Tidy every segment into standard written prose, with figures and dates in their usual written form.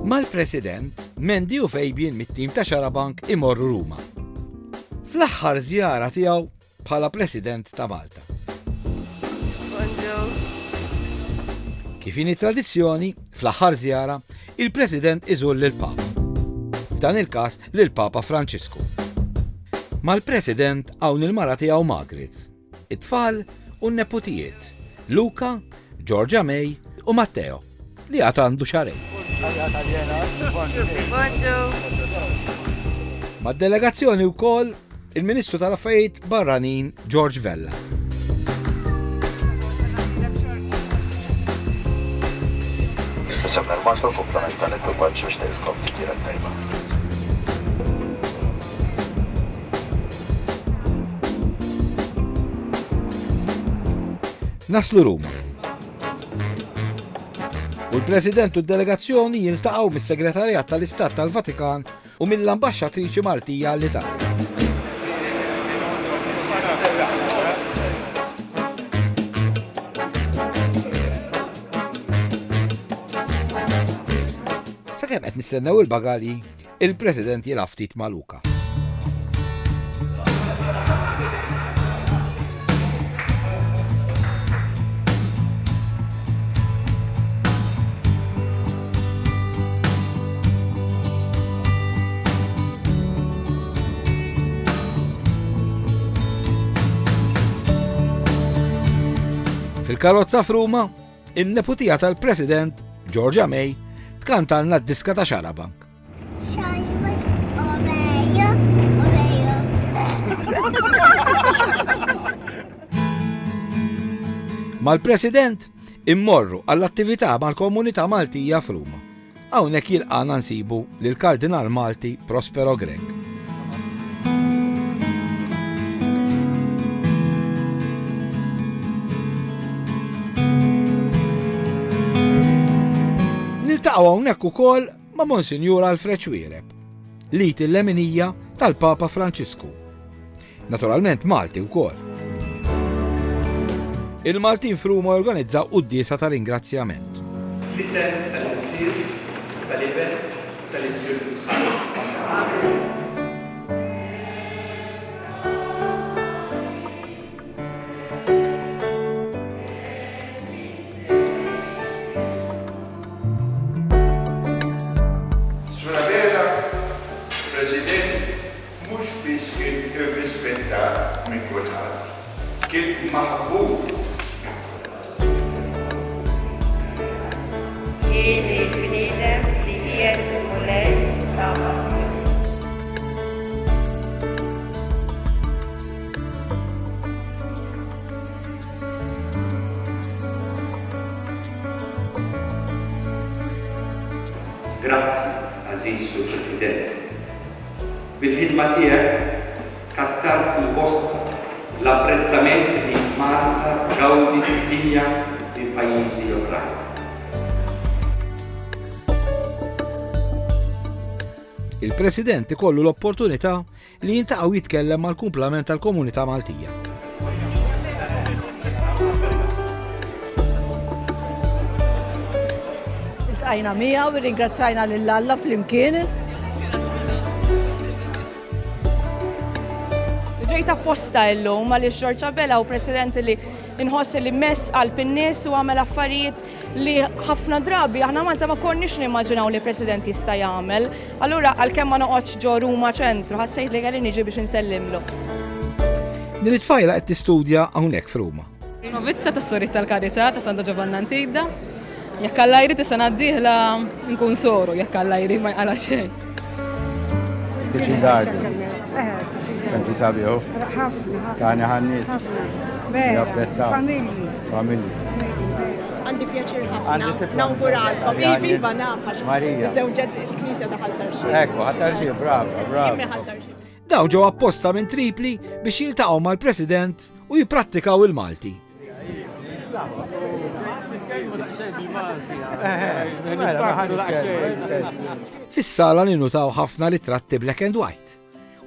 Mal-President, Mendy u Fabian mit-tim ta' Xarabank imorru Ruma. Fl-aħħar żjara tiegħu bħala President ta' Malta. Kif inhi tradizzjoni, fl-aħħar żjara, il-President iżur lill-Papa. F'dan il-każ lill-Papa Franċisku. Mal-President hawn il-mara tiegħu Margaret, it-tfal u n-neputijiet, Luca, Georgia May u Matteo, li għad għandu xarej. Mad-delegazzjoni wkoll il-Ministru tal-Affarijiet Barranin George Vella. Naslu Ruma. U l-President u d-delegazzjoni jiltaqgħu mis-Segretarjat tal-Istat tal-Vatikan u mill-Ambaxxatriċi Maltija għall-Italja. Sakemm qed nistennew il-bagali, il-President jilgħab ftit ma' Luca. Fil-karozza f'Ruma, in-neputija tal-President, Georgia May, tkantalna d-diska ta' Xarabank. Mal-President, immorru għall-attività mal-komunità Maltija f'Ruma. Hawnhekk jilqana nsibu lill-Kardinal Malti Prospero Grech. Niltaqgħu hawnhekk ukoll ma' Monsinjur Alfred Xwiereb, lit il-leminija tal-Papa Franċisku. Naturalment Malti wkoll. Il-Maltin f'Ruma organizzaw qudiesa ta' ringrazzjament. Fl-isem tal-Missier, tal-Iben, tal-Ispiritu Santu. Kif maħbub. Jien il-bniedem li qiegħed imulej tagħha. Grazzi, Aziz Sur President. Bil-ħidma tiegħek kattat il-posta l-apprezzament li Malta gawdi fid-dinja minn pajjiżi oħrajn. Il-President ikollu l-opportunità li jintaqgħu jitkellem mal-kumplament tal-komunità Maltija. Iltqajna miegħu u ringrazzajna lil Alla flimkien. Ġejt apposta illum għaliex Georgia Vella u President li inħoss li mess qalb in-nies u għamel affarijiet li ħafna drabi aħna Malta ma konniex nimmaġinaw li President jista' jagħmel. Allura għalkemm ma noqgħodx ġo Ruma ċentru, ħassejt li kelli niġi biex insellimlu. Din it-tfajla qed tistudja hawnhekk f'Ruma. Novizza tas-Sorit tal-Karità ta' Santa Giovanna Antidda. Jekk Alla jrid is-sena d-dieħla nkun soru, jekk Alla jrid ma jqala xejn. Tiġi dardu. Kanti sabiħu? ħafna. Kani ħannis. Vera, familji. Għandi pjaċir ħafna. Nawguralkom. Iva nafax. Marija. Żewġet il-Knisja daħal tarxie. Ekku, ħattarxie, brava. Dawn ġew apposta minn Tripli biex jiltaqgħu mal-President u jipprattikaw il-Malti. Fis-sala ninutaw ħafna ritratti black and white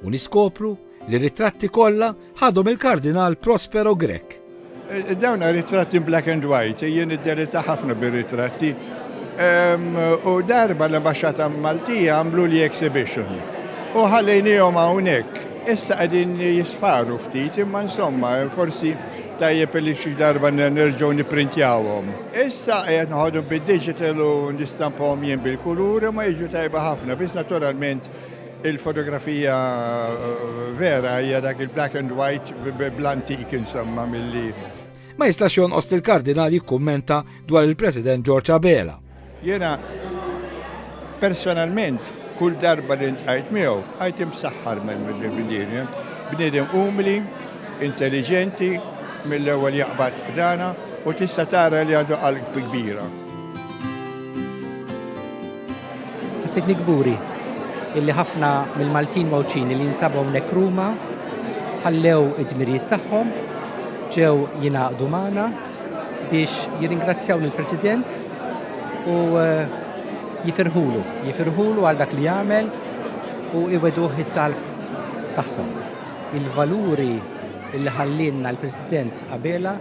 u niskopru li ritratti kollha ħadhom il-Kardinal Prospero Grech. Dawna ritratti black and white, jien id-delita ħafna bir-ritratti U darba l-Ambaxxata Maltija għamlu li exhibition. U ħallejnijhom hawnhekk. Issa qegħdin jisfaru ftit, imma insomma, forsi tajjeb li xi darba nerġgħu nipprintjawhom. Issa qed naħodhom bid-digital u nistampahom jien bil-kulur ma jiġu tajba ħafna, biss naturalment il-fotografija vera hija dak il-black and white bl-antik insomma milli. Ma jistax jonqos il-kardinal jikkummenta dwar il-President George Abela. Jiena personalment kull darba li ntqajt miegħu qajt imsaħħar mill-bniedem. Bniedem umili, intelligenti, mill-ewwel jaqbad dana u tista' tara li għandu qalb kbira. Ħassitni kburi illi ħafna mill-Maltin mawċin li jinsabu hawnhekk Ruma ħallew id-dmirijiet tagħhom, ġew jingħaqdu magħna biex jirringrazzjaw lill-President u jifirħulu għal dak li jagħmel u iweduh it-talb tagħhom. Il-valuri illi ħallinna l-President Abela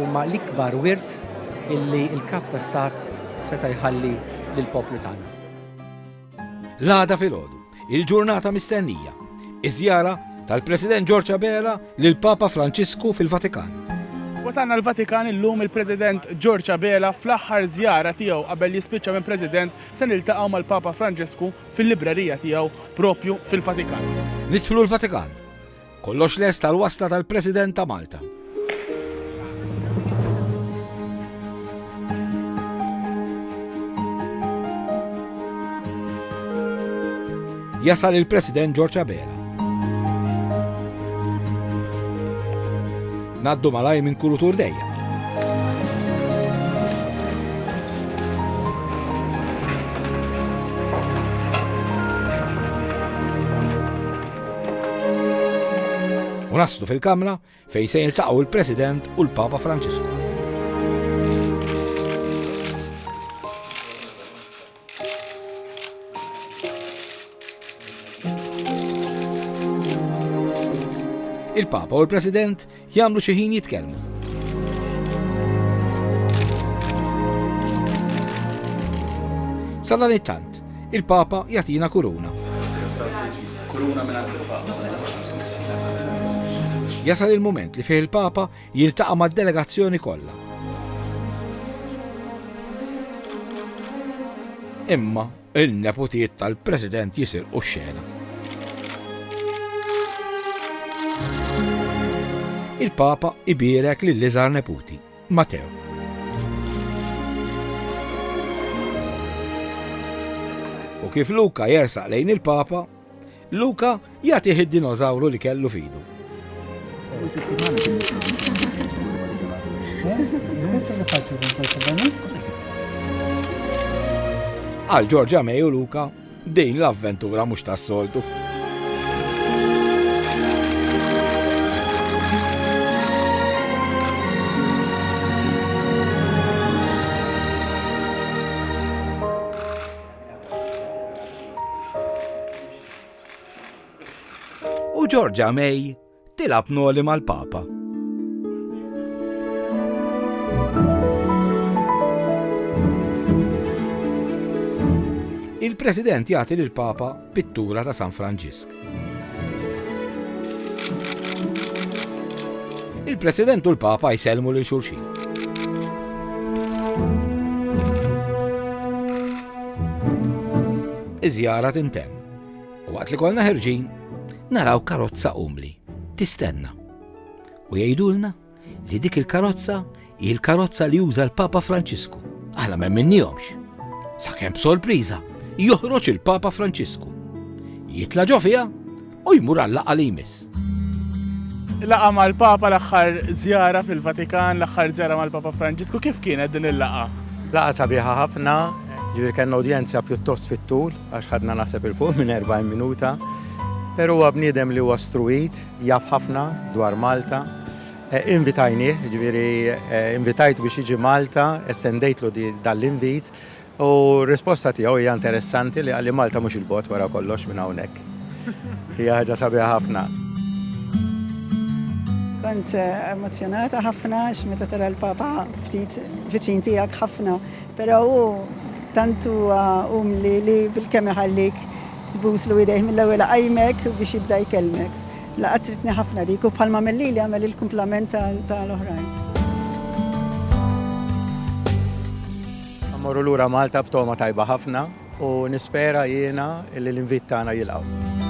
huma l-ikbar wirt illi l-kap ta' stat seta' jħalli lill-poplu tagħna. L-għada filgħodu, il-ġurnata mistennija, iż-żjara tal-President George Abela lill-Papa Franċisku fil-Vatikan. Wasalna l-Vatikan illum il-President George Abela fl-aħħar żjara tiegħu qabel jispiċċa minn President se niltaqgħu mal-Papa Franċisku fil-librerija tiegħu propju fil-Vatikan. Nidħlu l-Vatikan. Kollox lest tal-wasla tal-President ta' Malta. Jasal il-President George Abela. Naddu malaj minn kulutur dejja. U naslu fil-Kamra fejn se jiltaqgħu il-President u l-Papa Franċisku. Il-Papa u l-President jagħmlu xi ħin jitkellmu. Sa dan it-tant, il-Papa jagħtina kuruna. Jasal il-moment li fih il-Papa jiltaqa' mad-delegazzjoni kollha. Imma il-neputiet tal-President jisirqu x-xena. Il-Papa ibierek lill-iżgħar neputi, Matteo. U kif Luka jersaq lejn il-Papa, Luka jagħtih id-dinożawru li kellu fidu. Għal Giorgia May u Luka din l-avventura mhux tas-soltu. U Giorgia May tilab noli mal-Papa. Il-President jagħti lill-Papa pittura ta' San Franġisk. Il-President u l-Papa jsellmu lil xulxin. Iż-żjara tintemm u waqt li kollna ħerġin naraw karozza umli, tistenna. U jgħidulna li dik il-karozza hi l-karozza li juża l-Papa Franċisku. Aħna m'emminnihomx. Sakemm b'sorpriża joħroġ il-Papa Franċisku. Jitla ġo fiha u jmur għall-laqgħa li jmiss. Laqa mal-Papa l-aħħar żjara fil-Vatikan, l-aħħar żjara mal-Papa Franċisku, kif kienet din il-laqa? Laqa sabiħa ħafna, ġifier kellna udjenza pjuttost fit-tul għax ħadna naħseb il-fuq minn 40 minuta. Però huwa bniedem li huwa struit, jaf ħafna dwar Malta. Invitajnieh, ġifieri invitajtu biex jiġi Malta, estendejtlu dal-invit u risposta tiegħu hija interessanti li għalli Malta mhux il-bot wara kollox minn hawnhekk. Hija ħaġa sabiħa ħafna. Kont emozjonata ħafna x'meta tara l-Papa ftit viċin tiegħek ħafna, però hu tantu li bil-kemm iħallik tbus lu idejh mill-ewwel qajmek u biex jibda jkellmek. Laqgħet tritni ħafna dik u bħalma milli għamel il-kumplament tal-oħrajn. Morru lura Malta b'toma tajba ħafna u nispera jiena li l-invit tagħna jilqgħu.